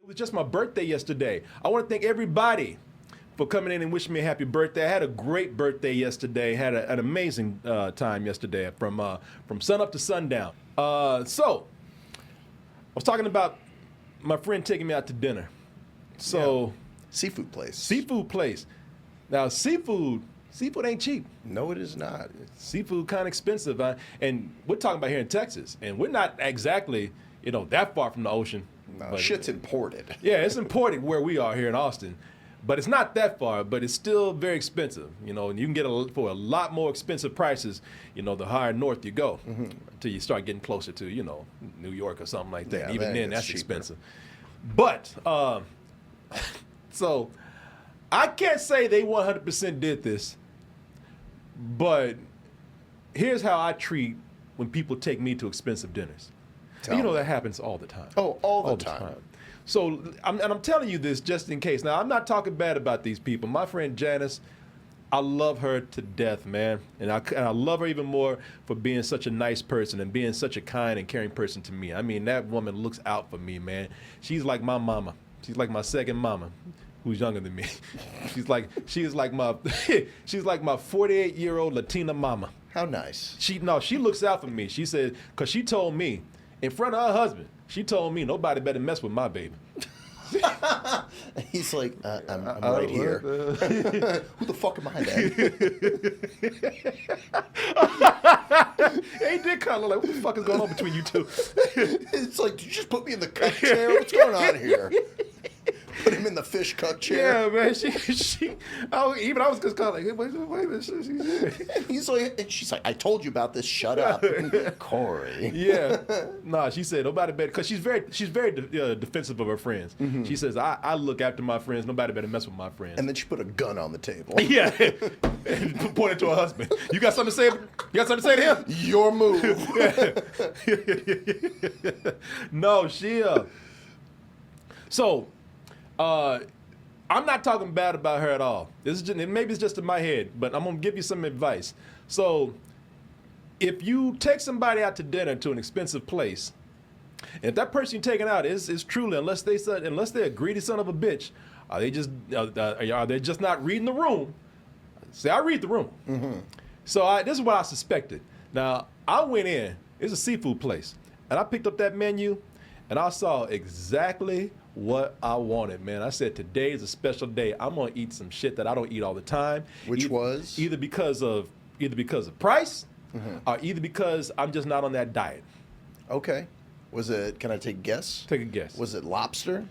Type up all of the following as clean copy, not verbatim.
was just my birthday yesterday. I want to thank everybody for coming in and wishing me a happy birthday. I had a great birthday yesterday. Had an amazing time yesterday from sun up to sundown. So I was talking about my friend taking me out to dinner. So Yeah. Seafood place. Seafood place. Now seafood ain't cheap. No, it is not. Seafood kind of expensive, and we're talking about here in Texas, and we're not exactly that far from the ocean. No, but, shit's imported. Yeah, it's imported where we are here in Austin, but it's not that far. But it's still very expensive, and you can get for a lot more expensive prices. The higher north you go, until you start getting closer to New York or something like that. Yeah, Even then, that's cheaper. expensive. But so I can't say they 100% did this, but here's how I treat when people take me to expensive dinners. Tell me. That happens all the time. Oh, all the time. So, I'm telling you this just in case. Now, I'm not talking bad about these people. My friend Janice, I love her to death, man. And I love her even more for being such a nice person and being such a kind and caring person to me. I mean, that woman looks out for me, man. She's like my mama. She's like my second mama, who's younger than me. she's like my 48-year-old Latina mama. How nice. She looks out for me. She said, because she told me, in front of her husband, she told me nobody better mess with my baby. He's like, I'm right here. Who the fuck am I then? He did kind of like, what the fuck is going on between you two? It's like, did you just put me in the cup chair? What's going on here? Put him in the fish cup chair. Yeah, man. I was just kind of like, hey, wait a minute. He's like, and she's like, I told you about this. Shut up, Corey. Yeah. Nah, she said nobody better, because she's very defensive of her friends. She says, I look after my friends. Nobody better mess with my friends. And then she put a gun on the table. Yeah. And pointed to her husband. You got something to say? You got something to say to him? Your move. No, she. So. I'm not talking bad about her at all. Maybe it's just in my head, but I'm gonna give you some advice. So, if you take somebody out to dinner to an expensive place, and if that person you're taking out is truly, unless they're a greedy son of a bitch, are they just not reading the room? See, I read the room. So this is what I suspected. Now I went in. It's a seafood place, and I picked up that menu, and I saw exactly what I wanted, man. I said, today is a special day. I'm gonna eat some shit that I don't eat all the time. Which was either because of price, or either because I'm just not on that diet. Okay. Was it? Can I take a guess? Take a guess. Was it lobster?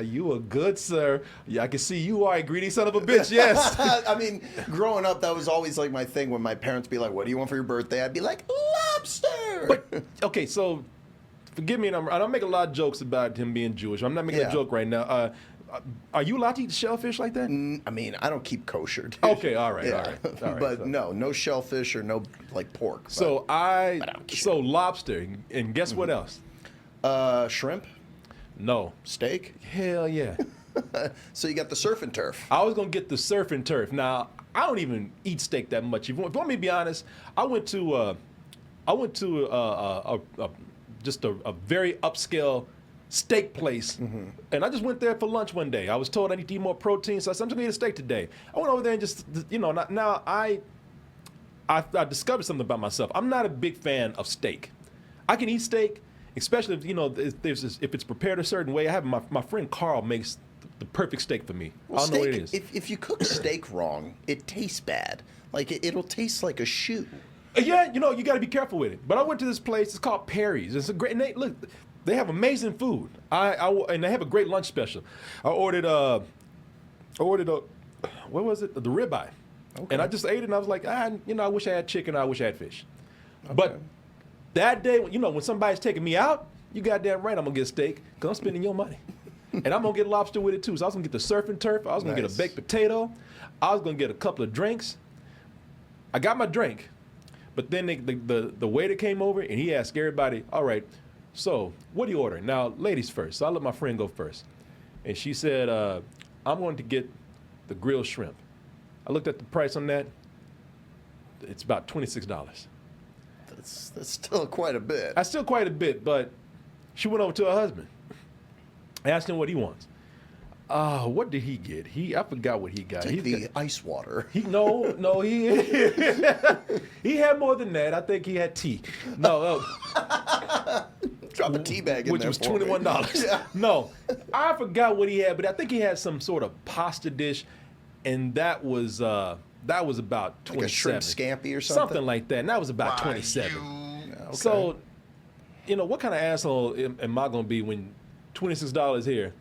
You are good, sir. Yeah, I can see you are a greedy son of a bitch. Yes. I mean, growing up, that was always like my thing. When my parents be like, "What do you want for your birthday?" I'd be like, "Lobster." But okay, so. Forgive me, and I don't make a lot of jokes about him being Jewish. I'm not making a joke right now. Are you allowed to eat shellfish like that? I mean, I don't keep kosher. Dude. Okay, all right. But so. No shellfish or no like pork. So so lobster, and guess what else? Shrimp. No. Steak. Hell yeah. So you got the surf and turf. I was gonna get the surf and turf. Now I don't even eat steak that much. If you want me to be honest, I went to just a very upscale steak place, and I just went there for lunch one day. I was told I need to eat more protein, so I said, I'm just gonna eat a steak today. I went over there and just, now I discovered something about myself. I'm not a big fan of steak. I can eat steak, especially if it's prepared a certain way. I have my friend Carl makes the perfect steak for me. Well, I don't know what it is. If you cook steak wrong, it tastes bad. Like it'll taste like a shoe. Yeah, you got to be careful with it. But I went to this place. It's called Perry's. It's a great. Look, they have amazing food. And they have a great lunch special. I ordered a what was it? The ribeye. Okay. And I just ate it, and I was like, I wish I had chicken. I wish I had fish. Okay. But that day, when somebody's taking me out, you goddamn right, I'm gonna get steak because I'm spending your money, and I'm gonna get lobster with it too. So I was gonna get the surf and turf. I was gonna get a baked potato. I was gonna get a couple of drinks. I got my drink. But then the waiter came over, and he asked everybody, all right, so what are you ordering? Now, ladies first. So I let my friend go first. And she said, I'm going to get the grilled shrimp. I looked at the price on that. It's about $26. That's still quite a bit. That's still quite a bit, but she went over to her husband. I asked him what he wants. What did he get? I forgot what he got. Take the ice water. He he had more than that. I think he had tea. No, Drop a tea bag in which there was for me. $21. Yeah. No, I forgot what he had, but I think he had some sort of pasta dish, and that was about 27. Like a shrimp scampi or something? Something like that. And that was about 27. Okay. So, what kind of asshole am I gonna be when $26 here,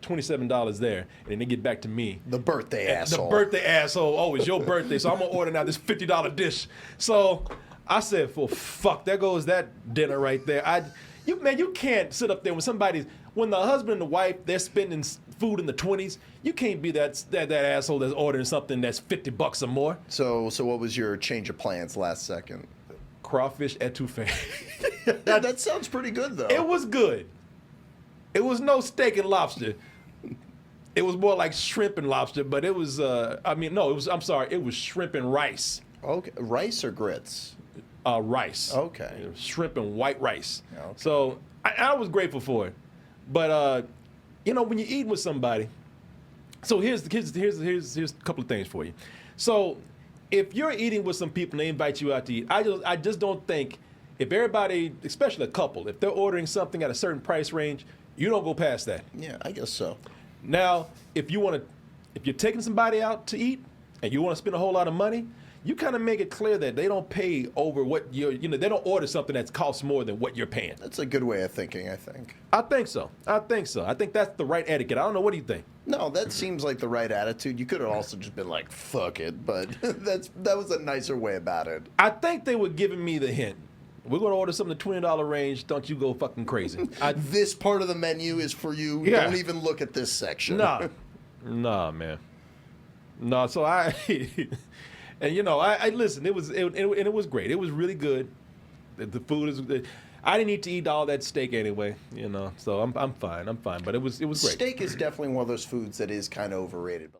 $27 there, and then they get back to me? The birthday asshole. The birthday asshole. Oh, it's your birthday, so I'm gonna order now this $50 dish. So I said, "Well, fuck, there goes that dinner right there." You can't sit up there when the husband and the wife, they're spending food in the 20s. You can't be that asshole that's ordering something that's $50 or more. So what was your change of plans last second? Crawfish etouffee. That sounds pretty good though. It was good. It was no steak and lobster. It was more like shrimp and lobster, but it was. I'm sorry. It was shrimp and rice. Okay, rice or grits? Rice. Okay. It was shrimp and white rice. Okay. So I was grateful for it, but when you're eating with somebody, so here's a couple of things for you. So if you're eating with some people and they invite you out to eat, I just don't think if everybody, especially a couple, if they're ordering something at a certain price range, you don't go past that. Yeah, I guess so. Now, if you're taking somebody out to eat and you want to spend a whole lot of money, you kind of make it clear that they don't pay over what they don't order something that costs more than what you're paying. That's a good way of thinking, I think. I think so. I think that's the right etiquette. I don't know. What do you think? No, that seems like the right attitude. You could have also just been like, fuck it, but that was a nicer way about it. I think they were giving me the hint. We're going to order something in the $20 range. Don't you go fucking crazy. This part of the menu is for you. Yeah. Don't even look at this section. Nah, man. No, so I listen. It was great. It was really good. The food is. I didn't need to eat all that steak anyway, so I'm fine. But it was great. Steak is definitely one of those foods that is kind of overrated.